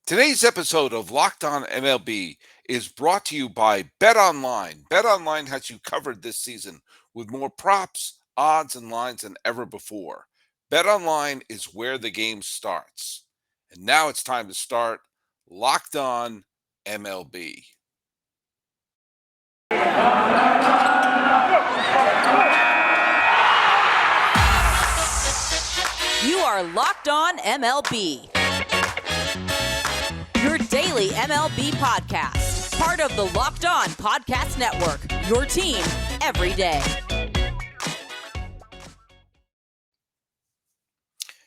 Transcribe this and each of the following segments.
Today's episode of Locked On MLB is brought to you by BetOnline. BetOnline has you covered this season with more props, odds, and lines than ever before. BetOnline is where the game starts. And now it's time to start Locked On MLB. You are Locked On MLB, your daily MLB podcast. Part of the Locked On Podcast Network, your team every day.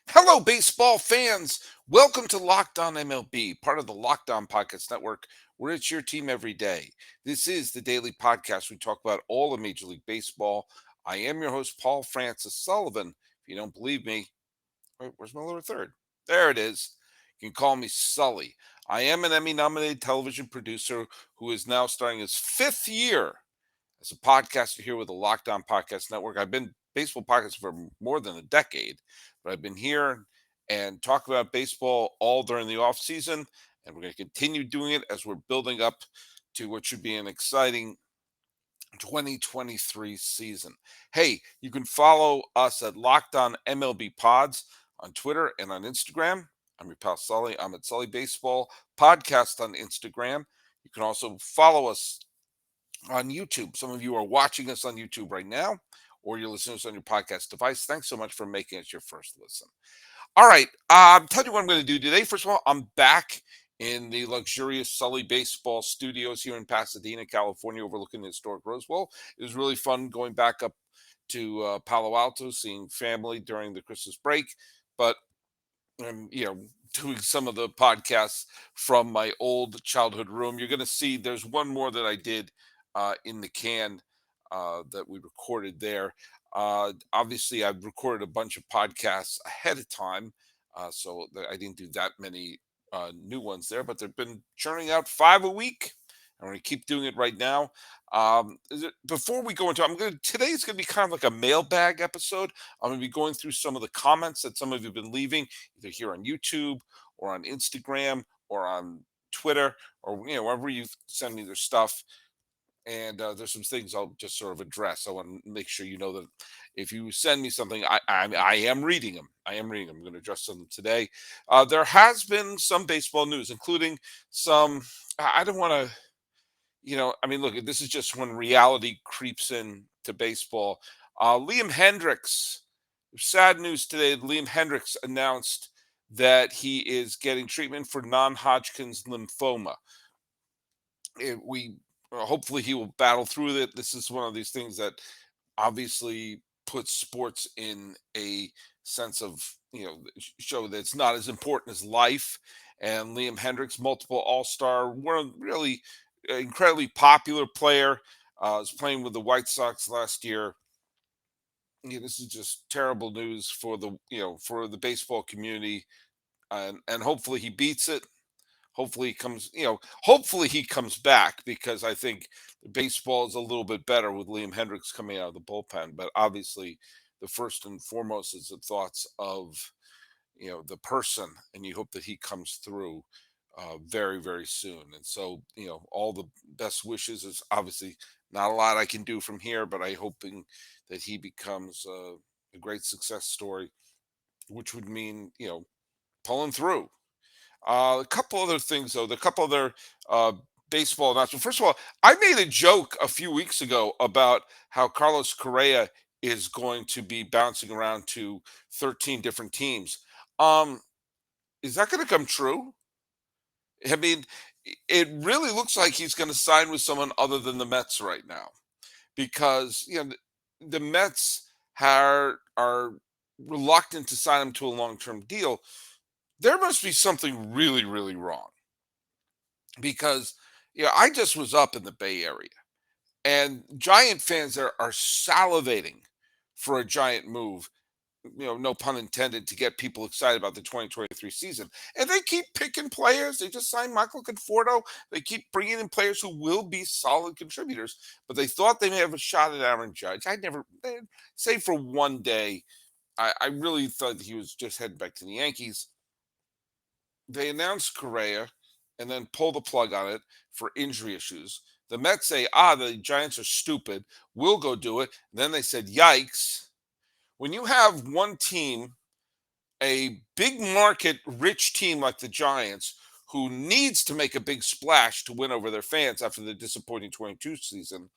Hello, baseball fans. Welcome to Locked On MLB, part of the Locked On Podcast Network, where it's your team every day. This is the daily podcast. We talk about all of Major League Baseball. I am your host, Paul Francis Sullivan. If you don't believe me, where's my lower third? There it is. You can call me Sully. I am an Emmy-nominated television producer who is now starting his fifth year as a podcaster here with the Locked On Podcast Network. I've been baseball podcasts for more than a decade, but I've been here and talk about baseball all during the off season, and we're going to continue doing it as we're building up to what should be an exciting 2023 season. Hey, you can follow us at Locked On MLB Pods on Twitter and on Instagram. I'm your pal Sully. I'm at Sully Baseball Podcast on Instagram. You can also follow us on YouTube. Some of you are watching us on YouTube right now, or you're listening to us on your podcast device. Thanks so much for making us your first listen. All right, tell you what I'm going to do today. First of all, I'm back in the luxurious Sully Baseball Studios here in Pasadena, California, overlooking the historic Rose Bowl. It was really fun going back up to Palo Alto, seeing family during the Christmas break, but doing some of the podcasts from my old childhood room. You're going to see there's one more that I did in the can that we recorded there. Obviously, I've recorded a bunch of podcasts ahead of time, so I didn't do that many new ones there, but they've been churning out 5 a week. I'm going to keep doing it right now. Before we go into, today's going to be kind of like a mailbag episode. I'm going to be going through some of the comments that some of you have been leaving, either here on YouTube or on Instagram or on Twitter, or wherever you send me their stuff. And there's some things I'll just sort of address. I want to make sure you know that if you send me something, I am reading them. I am reading them. I'm going to address them today. There has been some baseball news, including some. I don't want to. Look, this is just when reality creeps in to baseball. Liam Hendriks. Sad news today. Liam Hendriks announced that he is getting treatment for non-Hodgkin's lymphoma. We hopefully he will battle through it. This is one of these things that obviously puts sports in a sense of show that it's not as important as life. And Liam Hendriks, multiple All-Star, one really incredibly popular player, was playing with the White Sox last year. This is just terrible news for the baseball community, and hopefully he beats it. Hopefully he comes back, because I think baseball is a little bit better with Liam Hendriks coming out of the bullpen. But obviously, the first and foremost is the thoughts of the person, and you hope that he comes through very, very soon. And so, all the best wishes. Is obviously not a lot I can do from here, but I hoping that he becomes a great success story, which would mean pulling through. A couple other things, though. The couple other uh, baseball announcements. First of all, I made a joke a few weeks ago about how Carlos Correa is going to be bouncing around to 13 different teams. Um, is that going to come true? I mean, it really looks like he's going to sign with someone other than the Mets right now, because the Mets are reluctant to sign him to a long-term deal. There must be something really, really wrong, because I just was up in the Bay Area, and Giant fans are salivating for a Giant move. No pun intended, to get people excited about the 2023 season. And they keep picking players. They just signed Michael Conforto. They keep bringing in players who will be solid contributors, but they thought they may have a shot at Aaron Judge. Save for one day, I really thought he was just heading back to the Yankees. They announced Correa and then pull the plug on it for injury issues. The Mets say, the Giants are stupid. We'll go do it. And then they said, yikes. When you have one team, a big market rich team like the Giants, who needs to make a big splash to win over their fans after the disappointing 22 season,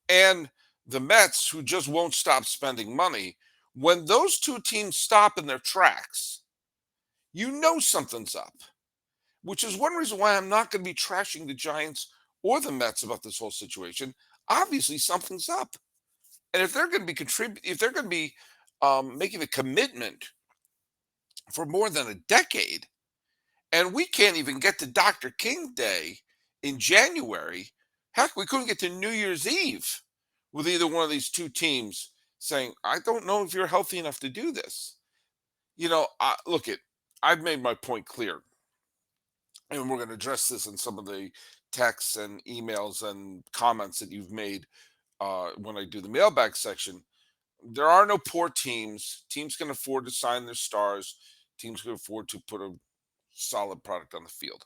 and the Mets, who just won't stop spending money, when those two teams stop in their tracks, you know something's up, which is one reason why I'm not going to be trashing the Giants or the Mets about this whole situation. Obviously, something's up, and if they're going to be if they're going to be making a commitment for more than a decade, and we can't even get to Dr. King Day in January. Heck, we couldn't get to New Year's Eve with either one of these two teams saying, "I don't know if you're healthy enough to do this." Look it. I've made my point clear, and we're going to address this in some of the texts and emails and comments that you've made when I do the mailbag section. There are no poor teams. Teams can afford to sign their stars. Teams can afford to put a solid product on the field.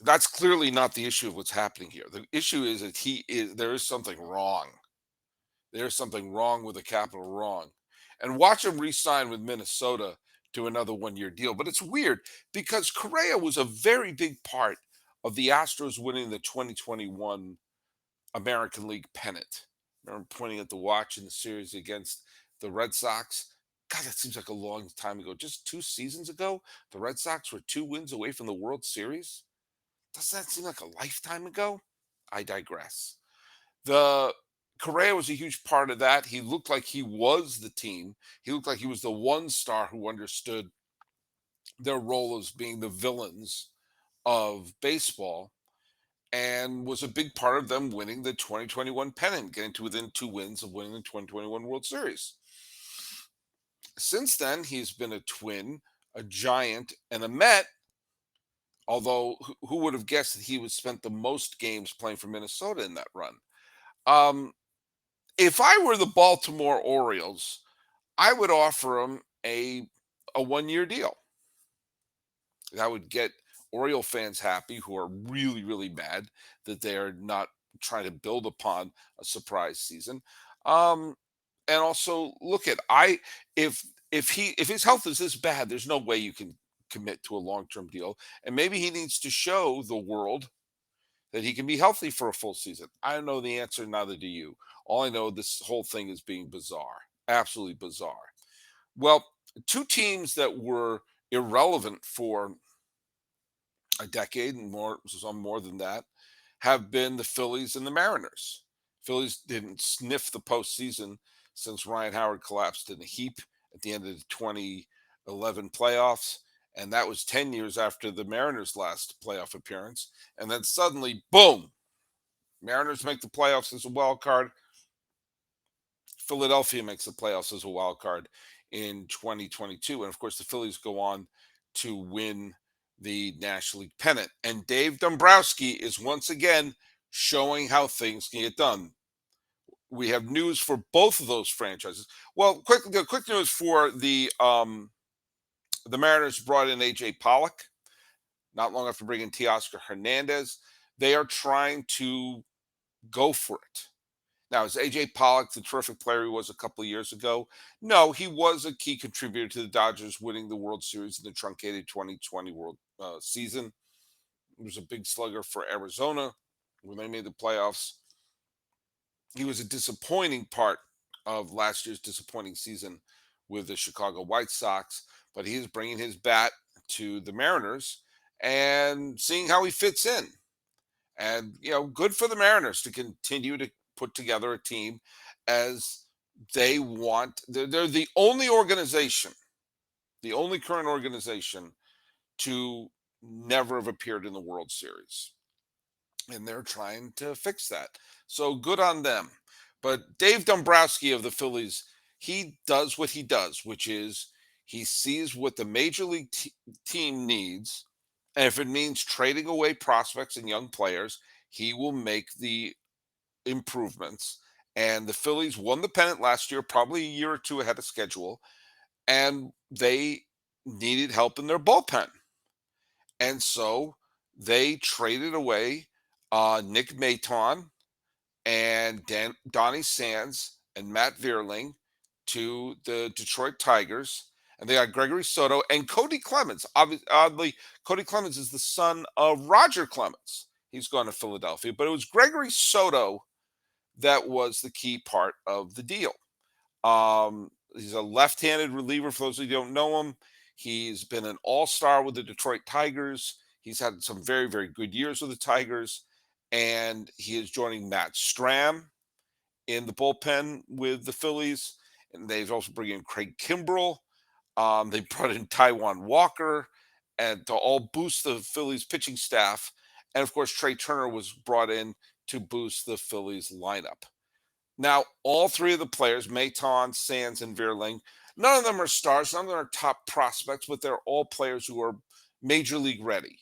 That's clearly not the issue of what's happening here. The issue is that there is something wrong. There's something wrong with the capital wrong. And watch him re-sign with Minnesota to another one-year deal. But it's weird because Correa was a very big part of the Astros winning the 2021 American League pennant. Remember pointing at the watch in the series against the Red Sox? God, that seems like a long time ago. Just 2 seasons ago, the Red Sox were 2 wins away from the World Series. Doesn't that seem like a lifetime ago? I digress. The Correa was a huge part of that. He looked like he was the team. He looked like he was the one star who understood their role as being the villains of baseball and was a big part of them winning the 2021 pennant, getting to within 2 wins of winning the 2021 World Series. Since then, he's been a Twin, a Giant, and a Met. Although, who would have guessed that he would spent the most games playing for Minnesota in that run? Um, if I were the Baltimore Orioles, I would offer him a 1 year deal. That would get Oriole fans happy, who are really, really mad that they are not trying to build upon a surprise season. Um, and also, look at if if his health is this bad, there's no way you can commit to a long term deal, and maybe he needs to show the world that he can be healthy for a full season. I don't know the answer, neither do you. All I know, this whole thing is being bizarre, absolutely bizarre. Well, two teams that were irrelevant for a decade and more, some more than that, have been the Phillies and the Mariners. Phillies didn't sniff the postseason since Ryan Howard collapsed in a heap at the end of the 2011 playoffs. And that was 10 years after the Mariners' last playoff appearance. And then suddenly, boom, Mariners make the playoffs as a wild card. Philadelphia makes the playoffs as a wild card in 2022. And of course, the Phillies go on to win the National League pennant. And Dave Dombrowski is once again showing how things can get done. We have news for both of those franchises. Well, quick news for the Mariners brought in AJ Pollock not long after bringing Teoscar Hernandez. They are trying to go for it. Now, is AJ Pollock the terrific player he was a couple of years ago? No, he was a key contributor to the Dodgers winning the World Series in the truncated 2020 World season. He was a big slugger for Arizona when they made the playoffs. He was a disappointing part of last year's disappointing season with the Chicago White Sox, but he is bringing his bat to the Mariners and seeing how he fits in. And, good for the Mariners to continue to put together a team as they want. They're the only organization, the only current organization to never have appeared in the World Series. And they're trying to fix that. So good on them. But Dave Dombrowski of the Phillies, he does what he does, which is he sees what the major league team needs. And if it means trading away prospects and young players, he will make the improvements. And the Phillies won the pennant last year, probably a year or two ahead of schedule. And they needed help in their bullpen. And so they traded away Nick Maton and Donnie Sands and Matt Vierling to the Detroit Tigers. And they got Gregory Soto and Cody Clemens. Oddly, Cody Clemens is the son of Roger Clemens. He's gone to Philadelphia, but it was Gregory Soto that was the key part of the deal. He's a left-handed reliever. For those who don't know him, he's been an all-star with the Detroit Tigers. He's had some very, very good years with the Tigers, and he is joining Matt Stram in the bullpen with the Phillies. And they've also bring in Craig Kimbrell. They brought in Taiwan Walker, and to all boost the Phillies pitching staff. And of course, Trey Turner was brought in to boost the Phillies lineup. Now, all three of the players, Maton, Sands, and Vierling, none of them are stars, none of them are top prospects, but they're all players who are major league ready.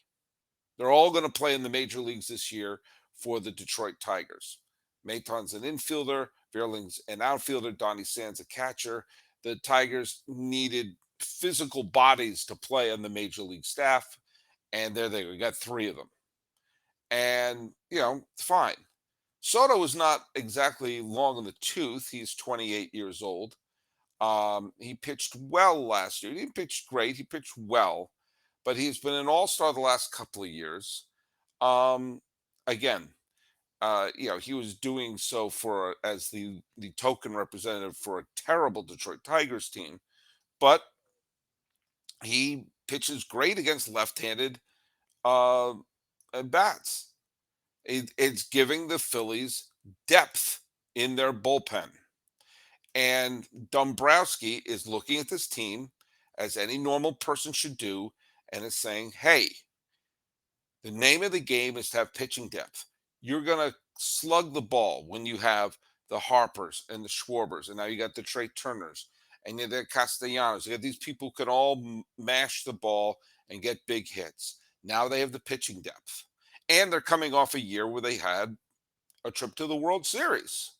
They're all going to play in the major leagues this year for the Detroit Tigers. Maton's an infielder, Vierling's an outfielder, Donnie Sands a catcher. The Tigers needed physical bodies to play on the major league staff, and there they go. We got three of them. And, fine. Soto is not exactly long in the tooth. He's 28 years old. He pitched well last year. He didn't pitch great. He pitched well, but he's been an all-star the last couple of years. Um, Again, he was doing so for as the token representative for a terrible Detroit Tigers team, but he pitches great against left-handed uh, bats. It's giving the Phillies depth in their bullpen. And Dombrowski is looking at this team as any normal person should do and is saying, hey, the name of the game is to have pitching depth. You're going to slug the ball when you have the Harpers and the Schwarbers, and now you got the Trey Turners and you got the Castellanos. You got these people who can all mash the ball and get big hits. Now they have the pitching depth. And they're coming off a year where they had a trip to the World Series.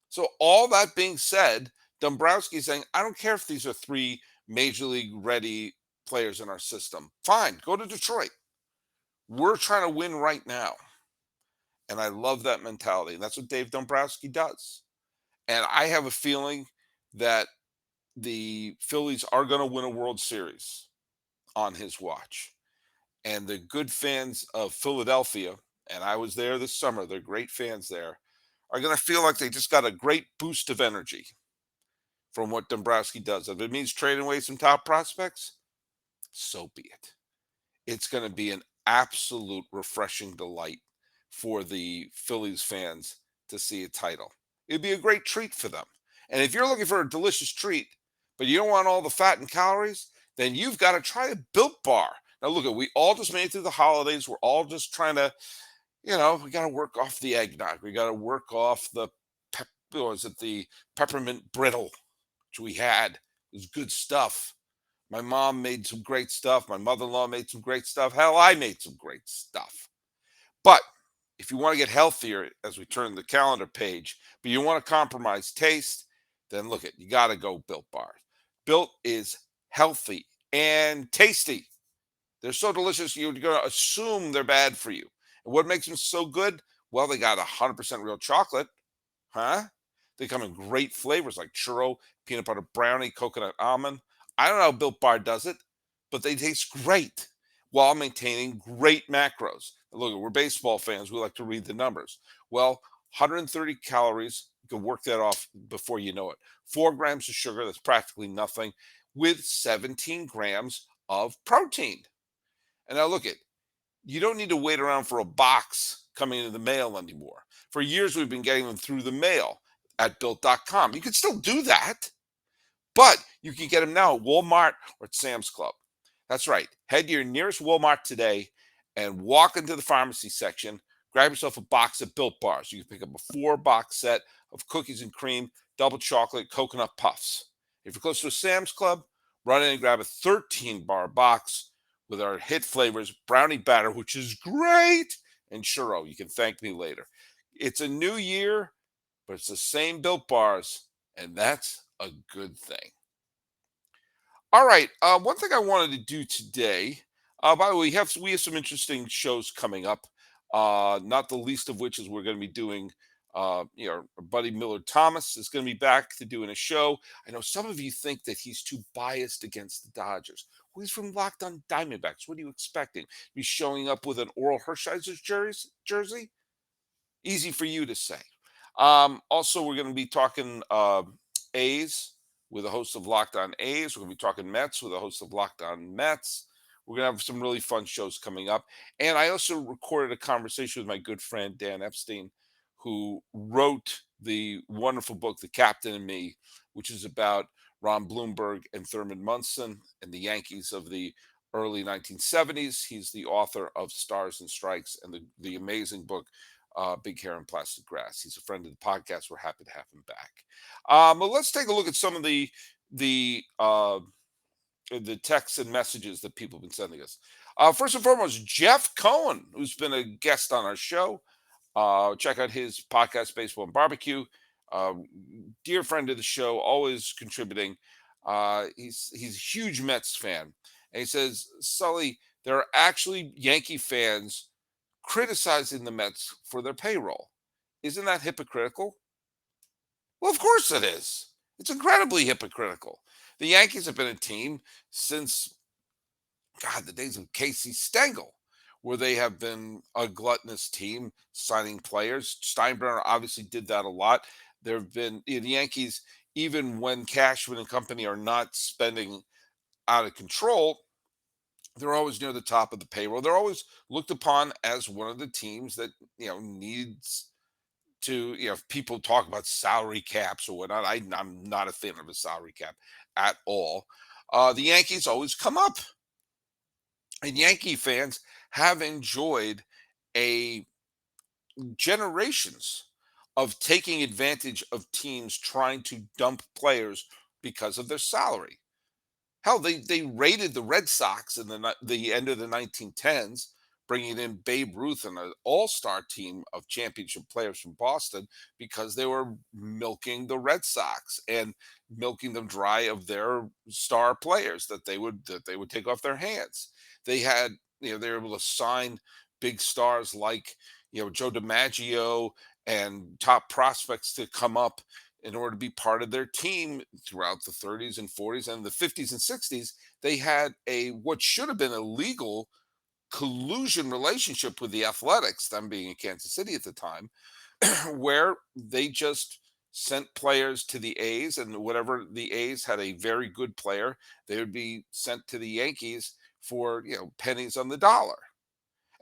So all that being said, Dombrowski's saying, I don't care if these are three major league ready players in our system. Fine, go to Detroit. We're trying to win right now. And I love that mentality. And that's what Dave Dombrowski does. And I have a feeling that the Phillies are going to win a World Series on his watch. And the good fans of Philadelphia, and I was there this summer, they're great fans there, are going to feel like they just got a great boost of energy from what Dombrowski does. If it means trading away some top prospects, so be it. It's going to be an absolute refreshing delight for the Phillies fans to see a title. It'd be a great treat for them. And if you're looking for a delicious treat, but you don't want all the fat and calories, then you've got to try a Built Bar. Now, look, we all just made it through the holidays. We're all just trying to, we got to work off the eggnog. We got to work off the peppermint brittle, which we had. It was good stuff. My mom made some great stuff. My mother-in-law made some great stuff. Hell, I made some great stuff. But if you want to get healthier as we turn the calendar page, but you want to compromise taste, then look you got to go Built Bar. Built is healthy and tasty. They're so delicious, you're going to assume they're bad for you. And what makes them so good? Well, they got 100% real chocolate. Huh? They come in great flavors like churro, peanut butter brownie, coconut almond. I don't know how Built Bar does it, but they taste great while maintaining great macros. Look, we're baseball fans. We like to read the numbers. Well, 130 calories, you can work that off before you know it. 4 grams of sugar, that's practically nothing, with 17 grams of protein. And now you don't need to wait around for a box coming in the mail anymore. For years, we've been getting them through the mail at built.com. You can still do that, but you can get them now at Walmart or at Sam's Club. That's right. Head to your nearest Walmart today and walk into the pharmacy section. Grab yourself a box of Built Bars. You can pick up a 4-box set of cookies and cream, double chocolate, coconut puffs. If you're close to a Sam's Club, run in and grab a 13-bar box with our hit flavors, brownie batter, which is great, and churro. You can thank me later. It's a new year, but it's the same Built Bars, and that's a good thing. All right. One thing I wanted to do today. By the way, we have some interesting shows coming up. Not the least of which is we're going to be doing. Our buddy Miller Thomas is going to be back to doing a show. I know some of you think that he's too biased against the Dodgers. Well, he's from Locked On Diamondbacks. What are you expecting? Be showing up with an Oral Hershiser's jersey? Easy for you to say. Also, we're going to be talking A's with a host of Locked On A's. We're going to be talking Mets with a host of Locked On Mets. We're going to have some really fun shows coming up. And I also recorded a conversation with my good friend Dan Epstein, who wrote the wonderful book, The Captain and Me, which is about Ron Bloomberg and Thurman Munson and the Yankees of the early 1970s. He's the author of Stars and Strikes and the amazing book Big Hair and Plastic Grass. He's a friend of the podcast. We're happy to have him back. But let's take a look at some of the uh, the texts and messages that people have been sending us. First and foremost, Jeff Cohen, who's been a guest on our show. Check out his podcast, Baseball and Barbecue. Dear friend of the show, always contributing. He's a huge Mets fan, and he says, Sully, there are actually Yankee fans criticizing the Mets for their payroll. Isn't that hypocritical? Well, of course it is. It's incredibly hypocritical. The Yankees have been a team since, God, the days of Casey Stengel, where they have been a gluttonous team signing players. Steinbrenner obviously did that a lot. There have been the Yankees, even when Cashman and company are not spending out of control, they're always near the top of the payroll. They're always looked upon as one of the teams that needs to. If people talk about salary caps or whatnot, I'm not a fan of a salary cap at all. The Yankees always come up, and Yankee fans have enjoyed a generations of taking advantage of teams trying to dump players because of their salary. Hell, they raided the Red Sox in the end of the 1910s, bringing in Babe Ruth and an all-star team of championship players from Boston because they were milking the Red Sox and milking them dry of their star players that they would take off their hands. They had they were able to sign big stars like Joe DiMaggio and top prospects to come up in order to be part of their team throughout the 30s and 40s and the 50s and 60s. They had a what should have been a legal collusion relationship with the Athletics, them being in Kansas City at the time, where they just sent players to the A's, and whatever the A's had a very good player, they would be sent to the Yankees for pennies on the dollar.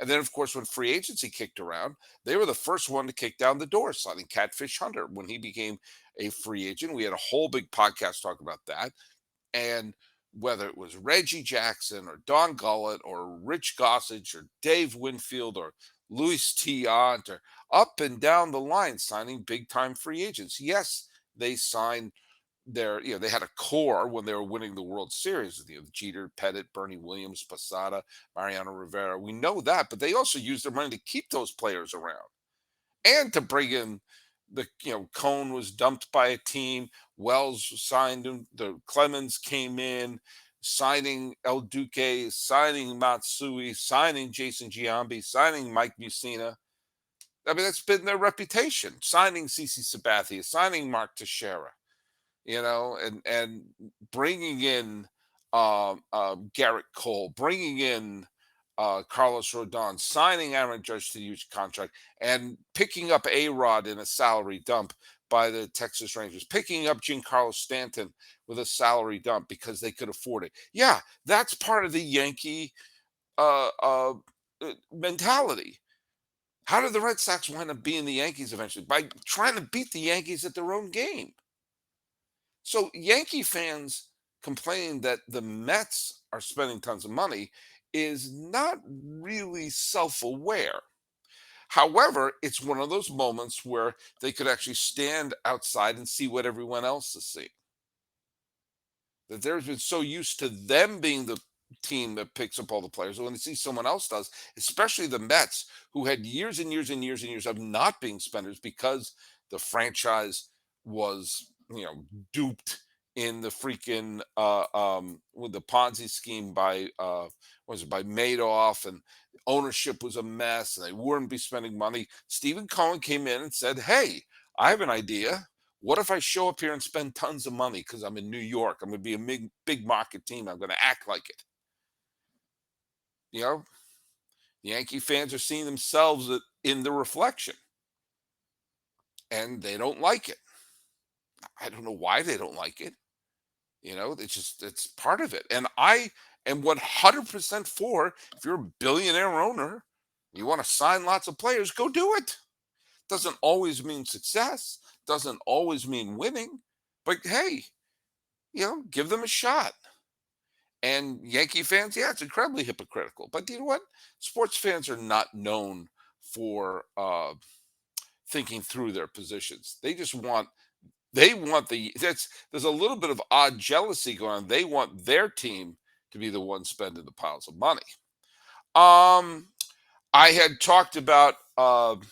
And then, of course, when free agency kicked around, they were the first one to kick down the door, signing Catfish Hunter when he became a free agent. We had a whole big podcast talk about that. And whether it was Reggie Jackson or Don Gullett or Rich Gossage or Dave Winfield or Luis Tiant or up and down the line signing big time free agents. Yes, they signed they had a core when they were winning the World Series. Jeter, Pettit, Bernie Williams, Posada, Mariano Rivera. We know that, but they also used their money to keep those players around and to bring in Cone was dumped by a team. Wells signed him. The Clemens came in, signing El Duque, signing Matsui, signing Jason Giambi, signing Mike Mussina. I mean, that's been their reputation. Signing CC Sabathia, signing Mark Teixeira, and bringing in Garrett Cole, bringing in Carlos Rodon, signing Aaron Judge to the huge contract, and picking up A Rod in a salary dump by the Texas Rangers, picking up Giancarlo Stanton with a salary dump because they could afford it. Yeah, that's part of the Yankee mentality. How did the Red Sox wind up being the Yankees eventually? By trying to beat the Yankees at their own game. So Yankee fans complaining that the Mets are spending tons of money is not really self-aware. However, it's one of those moments where they could actually stand outside and see what everyone else is seeing. That they've been so used to them being the team that picks up all the players. When they see someone else does, especially the Mets, who had years and years and years and years of not being spenders because the franchise was, duped in the freaking with the Ponzi scheme by was it by Madoff, and ownership was a mess and they wouldn't be spending money. Stephen Cohen came in and said, "Hey, I have an idea. What if I show up here and spend tons of money because I'm in New York? I'm going to be a big market team. I'm going to act like it." You know, Yankee fans are seeing themselves in the reflection, and they don't like it. I don't know why they don't like it. It's just it's part of it. And I am 100% for, if you're a billionaire owner, you want to sign lots of players, go do it. Doesn't always mean success, doesn't always mean winning, but hey, give them a shot. And Yankee fans, yeah, it's incredibly hypocritical. But you know what? Sports fans are not known for thinking through their positions. They want there's a little bit of odd jealousy going on. They want their team to be the one spending the piles of money. Um, I had talked about the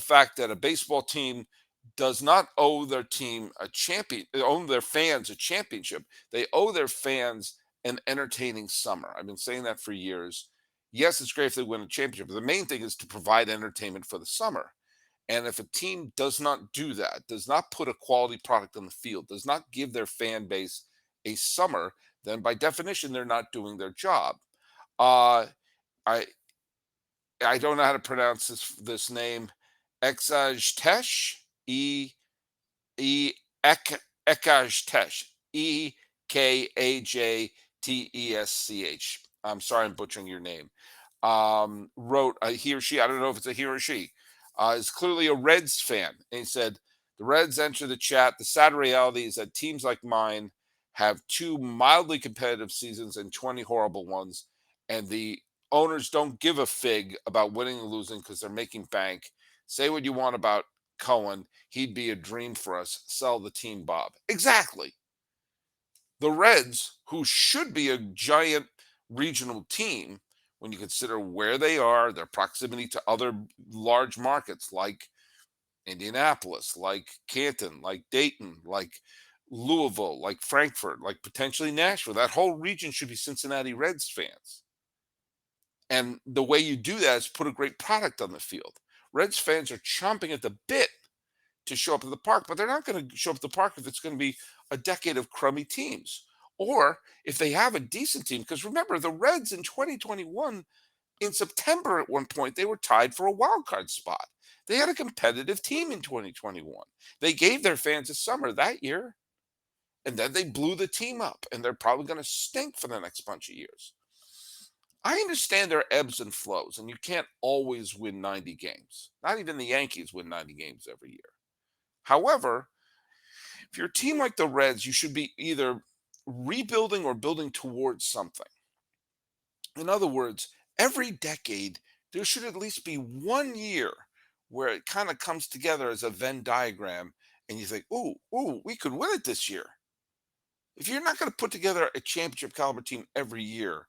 fact that a baseball team does not owe their team a champion, owe their fans a championship. They owe their fans an entertaining summer. I've been saying that for years. Yes, it's great if they win a championship, but the main thing is to provide entertainment for the summer. And if a team does not do that, does not put a quality product on the field, does not give their fan base a summer, then by definition they're not doing their job. Uh, I I don't know how to pronounce this name. Exajtesh, Ekajtesh, Ekajtesch. I'm sorry, I'm butchering your name. Wrote he or she. I don't know if it's a he or she. Is clearly a Reds fan, and he said the Reds enter the chat. The sad reality is that teams like mine have two mildly competitive seasons and 20 horrible ones, and the owners don't give a fig about winning and losing because they're making bank. Say what you want about Cohen, he'd be a dream for us. Sell the team, Bob. Exactly. The Reds, who should be a giant regional team when you consider where they are, their proximity to other large markets like Indianapolis, like Canton, like Dayton, like Louisville, like Frankfurt, like potentially Nashville. That whole region should be Cincinnati Reds fans. And the way you do that is put a great product on the field. Reds fans are chomping at the bit to show up at the park, but they're not going to show up at the park if it's going to be a decade of crummy teams. Or if they have a decent team, because remember, the Reds in 2021, in September at one point, they were tied for a wild card spot. They had a competitive team in 2021. They gave their fans a summer that year, and then they blew the team up, and they're probably going to stink for the next bunch of years. I understand there are ebbs and flows, and you can't always win 90 games. Not even the Yankees win 90 games every year. However, if you're a team like the Reds, you should be either rebuilding or building towards something. In other words, every decade, there should at least be 1 year where it kind of comes together as a Venn diagram, and you think, ooh, we could win it this year. If you're not going to put together a championship caliber team every year,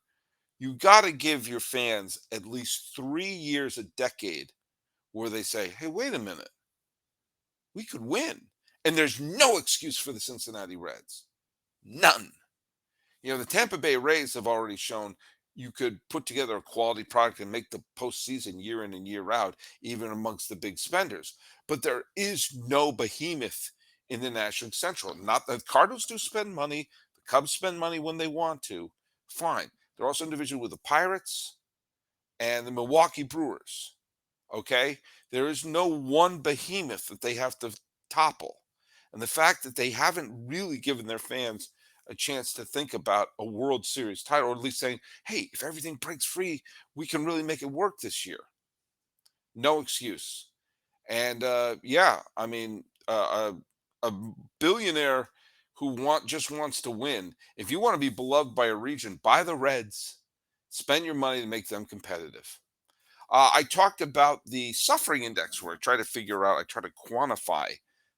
you got to give your fans at least 3 years a decade where they say, hey, wait a minute, we could win. And there's no excuse for the Cincinnati Reds. None. The Tampa Bay Rays have already shown you could put together a quality product and make the postseason year in and year out, even amongst the big spenders. But there is no behemoth in the National Central. Not the Cardinals do spend money, the Cubs spend money when they want to. Fine. They're also in division with the Pirates and the Milwaukee Brewers. Okay? There is no one behemoth that they have to topple. And the fact that they haven't really given their fans a chance to think about a World Series title, or at least saying, hey, if everything breaks free, we can really make it work this year. No excuse. And yeah, I mean, a billionaire who just wants to win. If you want to be beloved by a region, buy the Reds. Spend your money to make them competitive. I talked about the suffering index where I try to quantify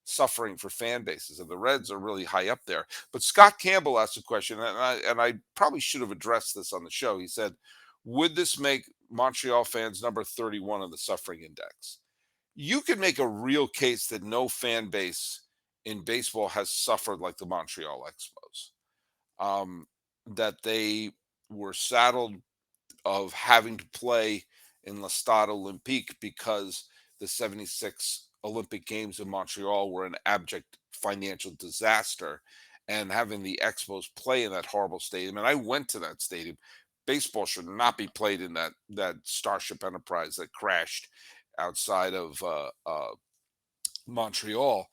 suffering for fan bases, and the Reds are really high up there. But Scott Campbell asked a question, and I probably should have addressed this on the show. He said, would this make Montreal fans number 31 on the suffering index? You could make a real case that no fan base in baseball has suffered like the Montreal Expos. Um, that they were saddled of having to play in Le Stade Olympique because the 76 Olympic Games in Montreal were an abject financial disaster. And having the Expos play in that horrible stadium, and I went to that stadium. Baseball should not be played in that Starship Enterprise that crashed outside of Montreal.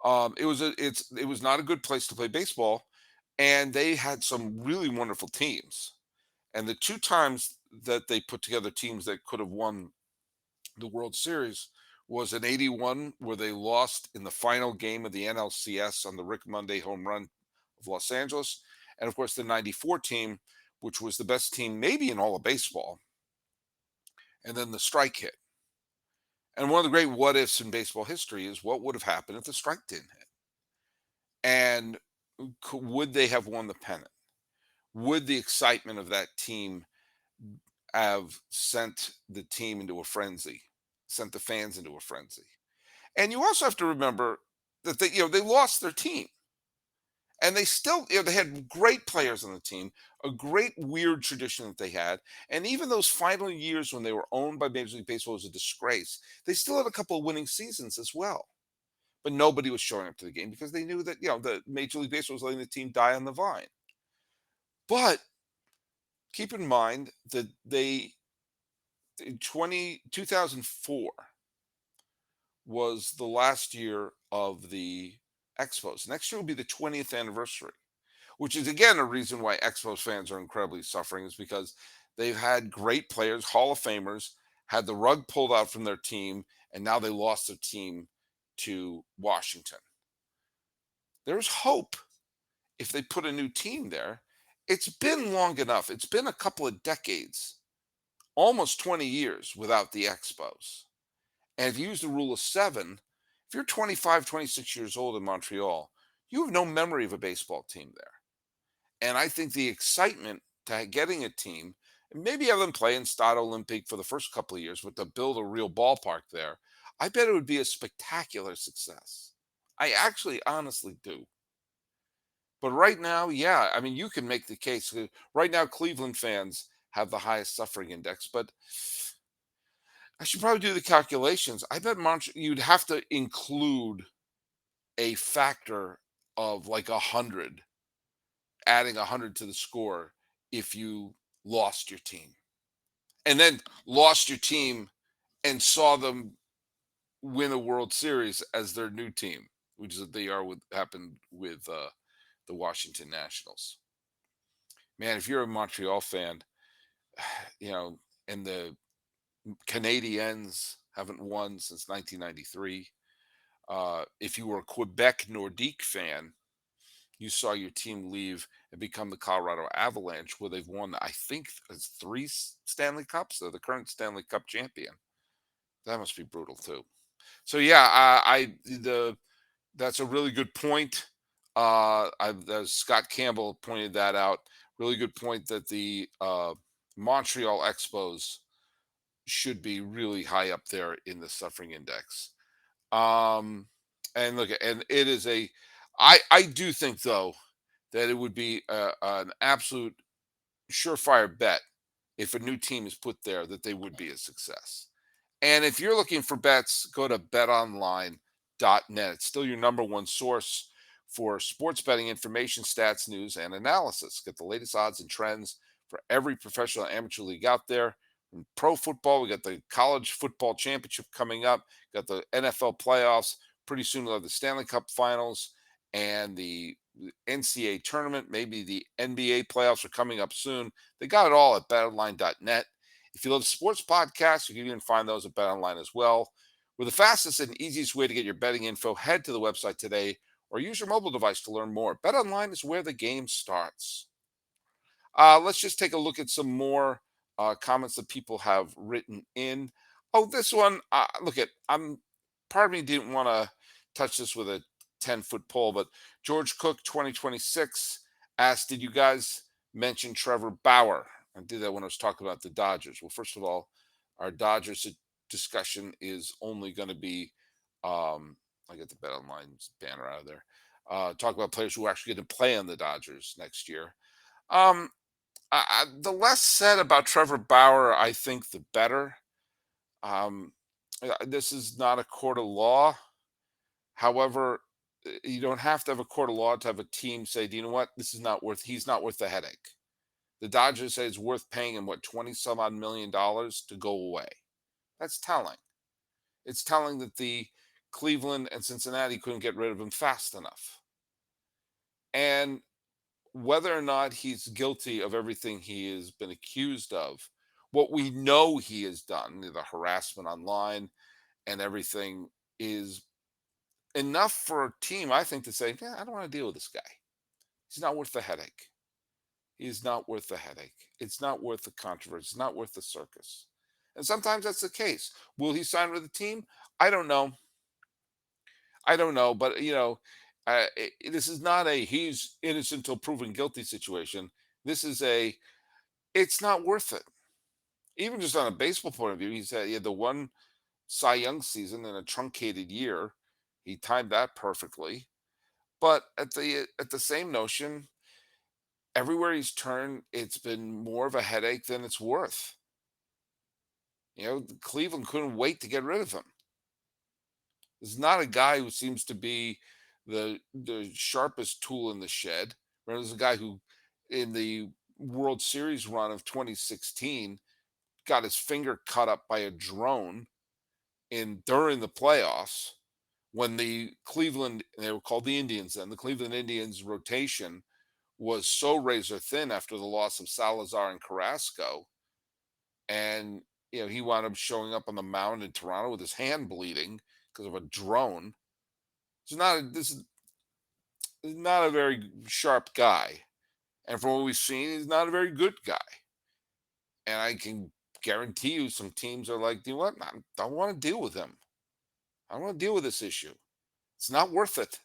It was not a good place to play baseball, and they had some really wonderful teams. And the two times that they put together teams that could have won the World Series was in '81, where they lost in the final game of the NLCS on the Rick Monday home run of Los Angeles. And of course, the '94 team, which was the best team maybe in all of baseball. And then the strike hit. And one of the great what ifs in baseball history is what would have happened if the strike didn't hit? And would they have won the pennant? Would the excitement of that team have sent the team into a frenzy, sent the fans into a frenzy? And you also have to remember that they lost their team, and they still they had great players on the team, a great weird tradition that they had, and even those final years when they were owned by Major League Baseball was a disgrace. They still had a couple of winning seasons as well, but nobody was showing up to the game because they knew that the Major League Baseball was letting the team die on the vine. But keep in mind that they in 2004 was the last year of the Expos. Next year will be the 20th anniversary, which is again a reason why Expos fans are incredibly suffering, is because they've had great players, Hall of Famers, had the rug pulled out from their team, and now they lost their team to Washington. There's hope if they put a new team there. It's been long enough. It's been a couple of decades, almost 20 years without the Expos. And if you use the rule of seven, if you're 25, 26 years old in Montreal, you have no memory of a baseball team there. And I think the excitement to getting a team, and maybe have them play in Stade Olympique for the first couple of years, but to build a real ballpark there, I bet it would be a spectacular success. I actually honestly do. But right now, yeah, I mean, you can make the case. Right now, Cleveland fans have the highest suffering index, but I should probably do the calculations. I bet you'd have to include a factor of like 100, adding 100 to the score if you lost your team. And then lost your team and saw them win a World Series as their new team, which is what they are with happened with the Washington Nationals. Man, if you're a Montreal fan, you know, and the Canadiens haven't won since 1993. If you were a Quebec Nordique fan, you saw your team leave and become the Colorado Avalanche, where they've won, I think, three Stanley Cups. They're the current Stanley Cup champion. That must be brutal too. So yeah, that's a really good point. As Scott Campbell pointed that out. Really good point that the Montreal Expos should be really high up there in the suffering index. Um, and look, and it is I do think though that it would be an absolute surefire bet if a new team is put there that they would be a success. And if you're looking for bets, go to betonline.net. It's still your number one source for sports betting information, stats, news, and analysis. Get the latest odds and trends for every professional and amateur league out there. In pro football, we got the college football championship coming up, got the NFL playoffs. Pretty soon we'll have the Stanley Cup finals and the NCAA tournament. Maybe the NBA playoffs are coming up soon. They got it all at betonline.net. If you love sports podcasts, you can even find those at BetOnline as well. We're the fastest and easiest way to get your betting info. Head to the website today or use your mobile device to learn more. BetOnline is where the game starts. Let's just take a look at some more comments that people have written in. Oh, this one, look at, part of me didn't want to touch this with a 10-foot pole, but George Cook 2026 asked, did you guys mention Trevor Bauer? I did that when I was talking about the Dodgers. Well, first of all, our Dodgers discussion is only going to be I get the BetOnline banner out of there. Talk about players who are actually going to play on the Dodgers next year. Um, the less said about Trevor Bauer, I think, the better. Um, this is not a court of law. However, you don't have to have a court of law to have a team say, "Do you know what? This is not worth. He's not worth the headache." The Dodgers say it's worth paying him what 20 some odd $1 million to go away. That's telling. It's telling that the Cleveland and Cincinnati couldn't get rid of him fast enough. And whether or not he's guilty of everything he has been accused of, what we know he has done, the harassment online and everything, is enough for a team, I think, to say, yeah, I don't want to deal with this guy. He's not worth the headache. He's not worth the headache. It's not worth the controversy. It's not worth the circus. And sometimes that's the case. Will he sign with the team? I don't know. I don't know. But, this is not a he's innocent until proven guilty situation. This is a it's not worth it. Even just on a baseball point of view, he had the one Cy Young season in a truncated year. He timed that perfectly. But at the same notion, everywhere he's turned, it's been more of a headache than it's worth. Cleveland couldn't wait to get rid of him. This is not a guy who seems to be the sharpest tool in the shed. Remember, there's a guy who, in the World Series run of 2016, got his finger cut up by a drone in during the playoffs when the Cleveland, they were called the Indians then, the Cleveland Indians rotation was so razor thin after the loss of Salazar and Carrasco. And, he wound up showing up on the mound in Toronto with his hand bleeding because of a drone. This is not a very sharp guy. And from what we've seen, he's not a very good guy. And I can guarantee you some teams are like, you know what? I don't want to deal with him. I don't want to deal with this issue. It's not worth it.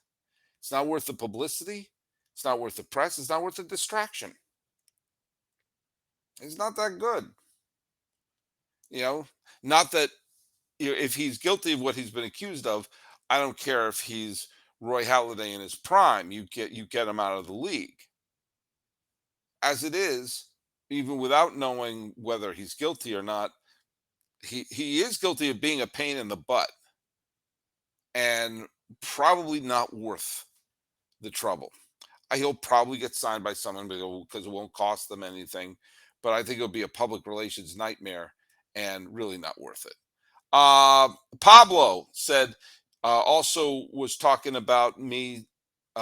It's not worth the publicity. It's not worth the press. It's not worth the distraction. It's not that good. You know, not that if he's guilty of what he's been accused of, I don't care if he's Roy Halladay in his prime. You get him out of the league. As it is, even without knowing whether he's guilty or not, he is guilty of being a pain in the butt and probably not worth the trouble. He'll probably get signed by someone because it won't cost them anything, but I think it'll be a public relations nightmare and really not worth it. Pablo said, also was talking about me.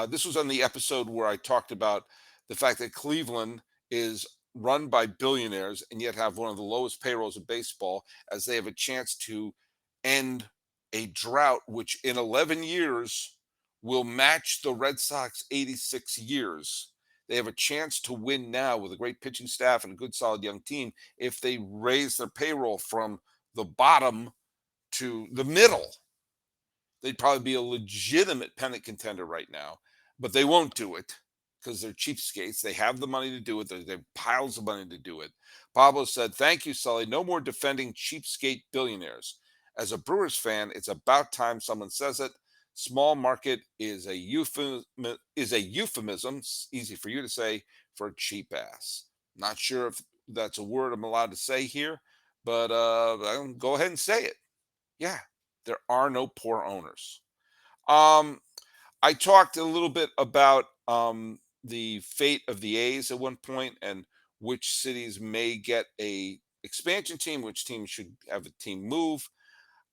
This was on the episode where I talked about the fact that Cleveland is run by billionaires and yet have one of the lowest payrolls of baseball, as they have a chance to end a drought which in 11 years will match the Red Sox 86 years. They have a chance to win now with a great pitching staff and a good solid young team if they raise their payroll from the bottom to the middle. They'd probably be a legitimate pennant contender right now, but they won't do it because they're cheapskates. They have the money to do it. They have piles of money to do it. Pablo said, "Thank you, Sully. No more defending cheapskate billionaires. As a Brewers fan, it's about time someone says it. Small market is a euphemism. It's easy for you to say, for cheap ass. Not sure if that's a word I'm allowed to say here, but I'll go ahead and say it. Yeah, there are no poor owners." Um, I talked a little bit about the fate of the A's at one point and which cities may get a expansion team, which teams should have a team move.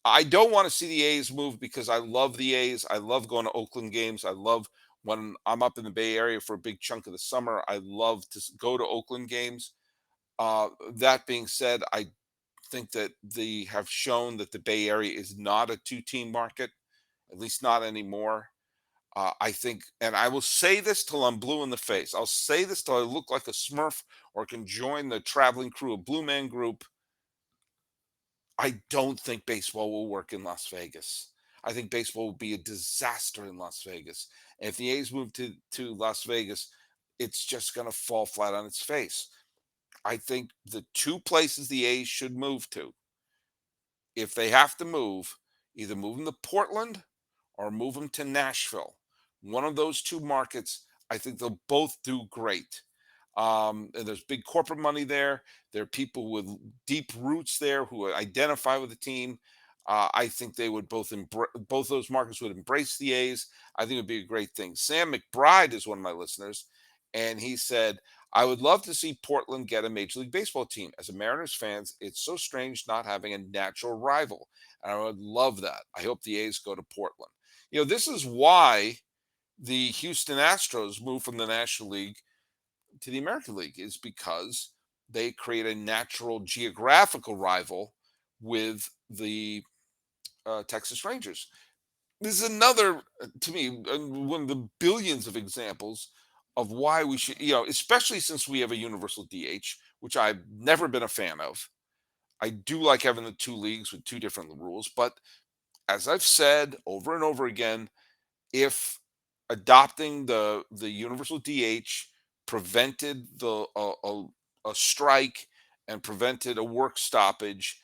I don't want to see the A's move because I love the A's. I love going to Oakland games. I love when I'm up in the Bay Area for a big chunk of the summer. I love to go to Oakland games. That being said, I think that they have shown that the Bay Area is not a two-team market, at least not anymore. I think, and I will say this till I'm blue in the face. I'll say this till I look like a Smurf or can join the traveling crew of Blue Man Group. I don't think baseball will work in Las Vegas. I think baseball will be a disaster in Las Vegas. And if the A's move to Las Vegas, it's just going to fall flat on its face. I think the two places the A's should move to, if they have to move, either move them to Portland or move them to Nashville. One of those two markets, I think they'll both do great. And there's big corporate money there. There are people with deep roots there who identify with the team. I think they would both those markets would embrace the A's. I think it would be a great thing. Sam McBride is one of my listeners, and he said, "I would love to see Portland get a Major League Baseball team. As a Mariners fans, it's so strange not having a natural rival, and I would love that. I hope the A's go to Portland." This is why the Houston Astros moved from the National League to the American League, is because they create a natural geographical rival with the Texas Rangers. This is another, to me, one of the billions of examples of why we should, especially since we have a universal DH, which I've never been a fan of. I do like having the two leagues with two different rules, but as I've said over and over again, if adopting the universal DH prevented a strike and prevented a work stoppage,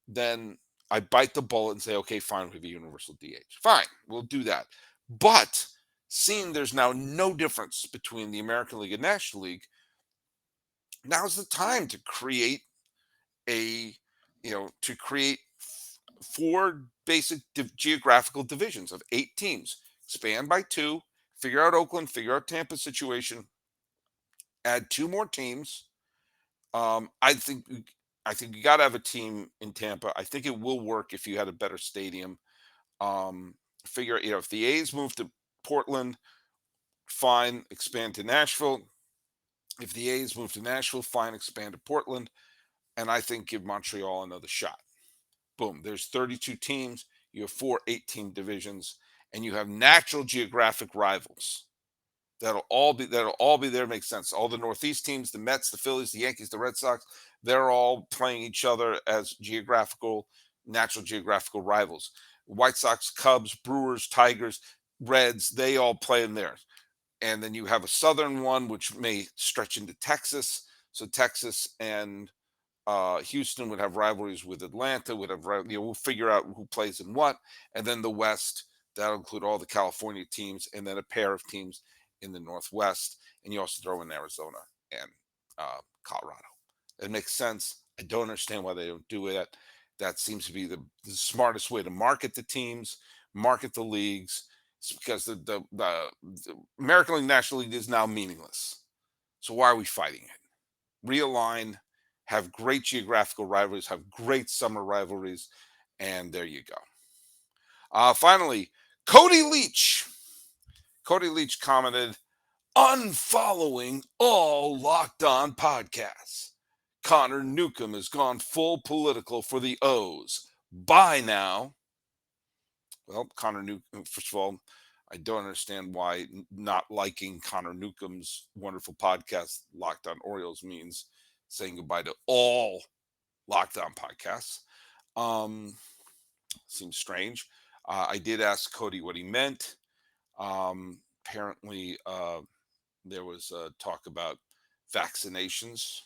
then I bite the bullet and say, okay, fine, we have a universal DH. Fine, we'll do that. But seeing there's now no difference between the American League and National League, now's the time to create a, to create four basic geographical divisions of 8 teams, expand by two, figure out Oakland, figure out Tampa's situation, add two more teams. I think you got to have a team in Tampa. I think it will work if you had a better stadium. Um, Figure, if the A's move to Portland, fine, expand to Nashville. If the A's move to Nashville, fine, expand to Portland. And I think give Montreal another shot. Boom, there's 32 teams. You have four 8-team divisions, and you have natural geographic rivals. That'll all be there. Makes sense. All the Northeast teams, the Mets, the Phillies, the Yankees, the Red Sox, they're all playing each other as natural geographical rivals. White Sox, Cubs, Brewers, Tigers, Reds, they all play in there. And then you have a southern one which may stretch into Texas. So Texas and Houston would have rivalries with Atlanta. We'll figure out who plays in what, and then the West, that'll include all the California teams, and then a pair of teams in the Northwest, and you also throw in Arizona and Colorado. It makes sense. I don't understand why they don't do it. That seems to be the smartest way to market the teams, market the leagues. It's because the American League National League is now meaningless. So why are we fighting it? Realign, have great geographical rivalries, have great summer rivalries, and there you go. Finally, Cody Leach. Cody Leach commented, unfollowing all Locked On podcasts. Connor Newcomb has gone full political for the O's. Bye now. Well, Connor Newcomb, first of all, I don't understand why not liking Connor Newcomb's wonderful podcast, Locked On Orioles, means saying goodbye to all Locked On podcasts. Seems strange. I did ask Cody what he meant. Apparently, there was talk about vaccinations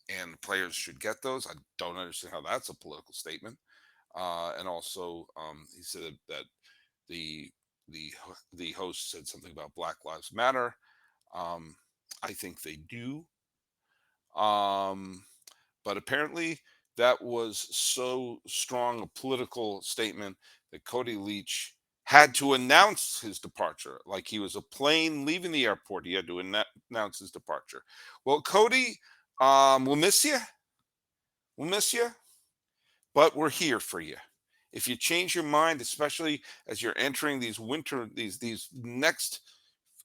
and players should get those. I don't understand how that's a political statement. And also, he said that the the the host said something about Black Lives Matter. Um, I think they do. Um, but apparently, that was so strong a political statement that Cody Leach had to announce his departure, like he was a plane leaving the airport. He had to announce his departure. Well, Cody, we'll miss you. We'll miss you, but we're here for you. If you change your mind, especially as you're entering these next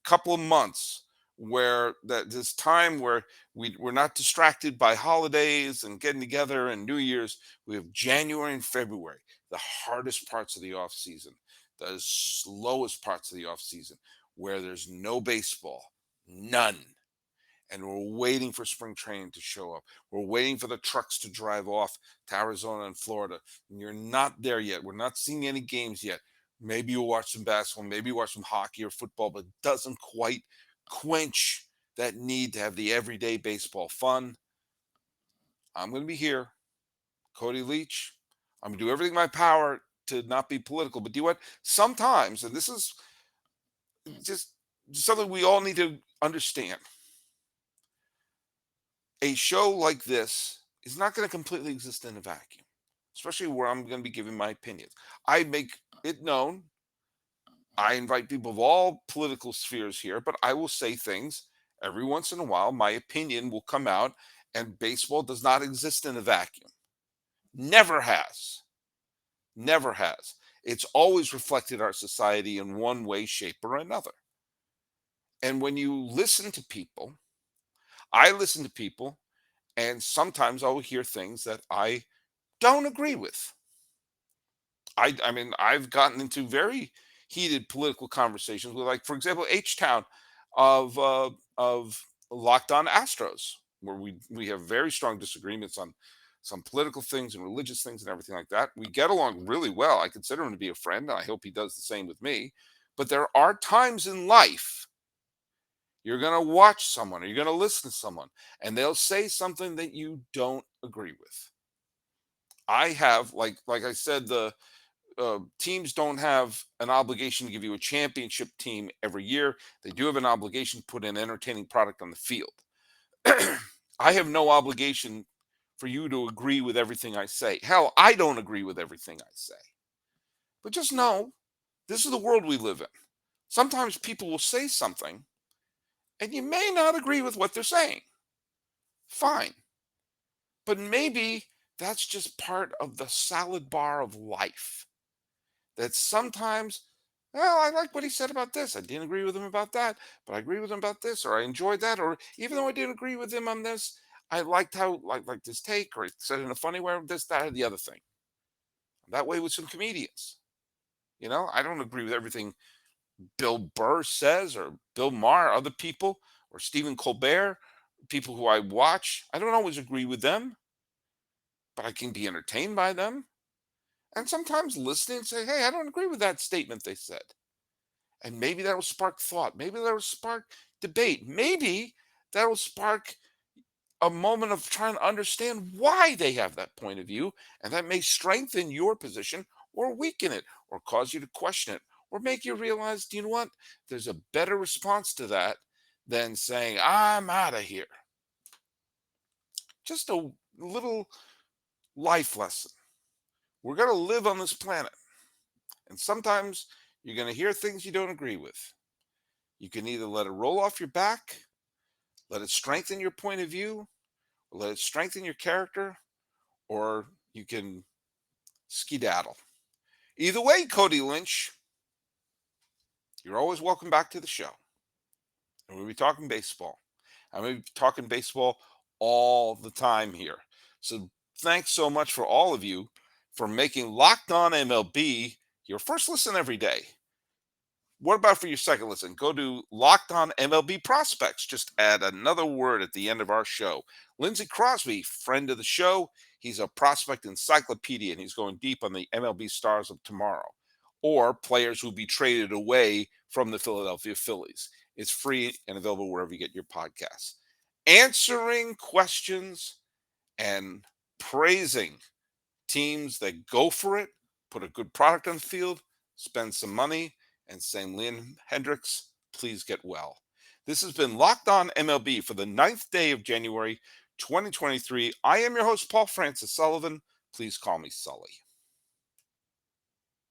couple of months, where that this time where we're not distracted by holidays and getting together and New Year's. We have January and February, the hardest parts of the off season, the slowest parts of the off season, where there's no baseball, none, and we're waiting for spring training to show up. We're waiting for the trucks to drive off to Arizona and Florida. And you're not there yet. We're not seeing any games yet. Maybe you'll watch some basketball, maybe you watch some hockey or football, but it doesn't quite quench that need to have the everyday baseball fun. I'm going to be here, Cody Leach. I'm going to do everything in my power to not be political, but do you know what? Sometimes, and this is just something we all need to understand, a show like this is not going to completely exist in a vacuum, especially where I'm going to be giving my opinions. I make it known. I invite people of all political spheres here, but I will say things every once in a while. My opinion will come out, and baseball does not exist in a vacuum. Never has. Never has. It's always reflected our society in one way, shape, or another. And when you listen to people, I listen to people, and sometimes I will hear things that I don't agree with. I mean, I've gotten into very heated political conversations with, like, for example, H Town of Locked On Astros, where we have very strong disagreements on some political things and religious things and everything like that. We get along really well. I consider him to be a friend, and I hope he does the same with me. But there are times in life you're going to watch someone or you're going to listen to someone, and they'll say something that you don't agree with. I have, like I said, the teams don't have an obligation to give you a championship team every year. They do have an obligation to put an entertaining product on the field. I have no obligation for you to agree with everything I say. Hell, I don't agree with everything I say. But just know this is the world we live in. Sometimes people will say something and you may not agree with what they're saying. Fine. But maybe that's just part of the salad bar of life. That sometimes, well, I like what he said about this. I didn't agree with him about that, but I agree with him about this, or I enjoyed that, or even though I didn't agree with him on this, I liked how like this take, or he said it in a funny way, or this, that, or the other thing. That way with some comedians. I don't agree with everything Bill Burr says, or Bill Maher, other people, or Stephen Colbert, people who I watch. I don't always agree with them, but I can be entertained by them. And sometimes listening and say, hey, I don't agree with that statement they said. And maybe that'll spark thought. Maybe that'll spark debate. Maybe that'll spark a moment of trying to understand why they have that point of view. And that may strengthen your position or weaken it or cause you to question it or make you realize, do you know what? There's a better response to that than saying, I'm out of here. Just a little life lesson. We're going to live on this planet. And sometimes you're going to hear things you don't agree with. You can either let it roll off your back, let it strengthen your point of view, or let it strengthen your character, or you can skedaddle. Either way, Cody Lynch, you're always welcome back to the show. And we'll be talking baseball. I'm going to be talking baseball all the time here. So thanks so much for all of you for making Locked On MLB your first listen every day. What about for your second listen? Go to Locked On MLB Prospects. Just add another word at the end of our show. Lindsey Crosby, friend of the show. He's a prospect encyclopedia, and he's going deep on the MLB stars of tomorrow or players who will be traded away from the Philadelphia Phillies. It's free and available wherever you get your podcasts. Answering questions and praising teams that go for it, put a good product on the field, spend some money, and saying, Liam Hendriks, please get well. This has been Locked On MLB for the 9th day of January, 2023. I am your host, Paul Francis Sullivan. Please call me Sully.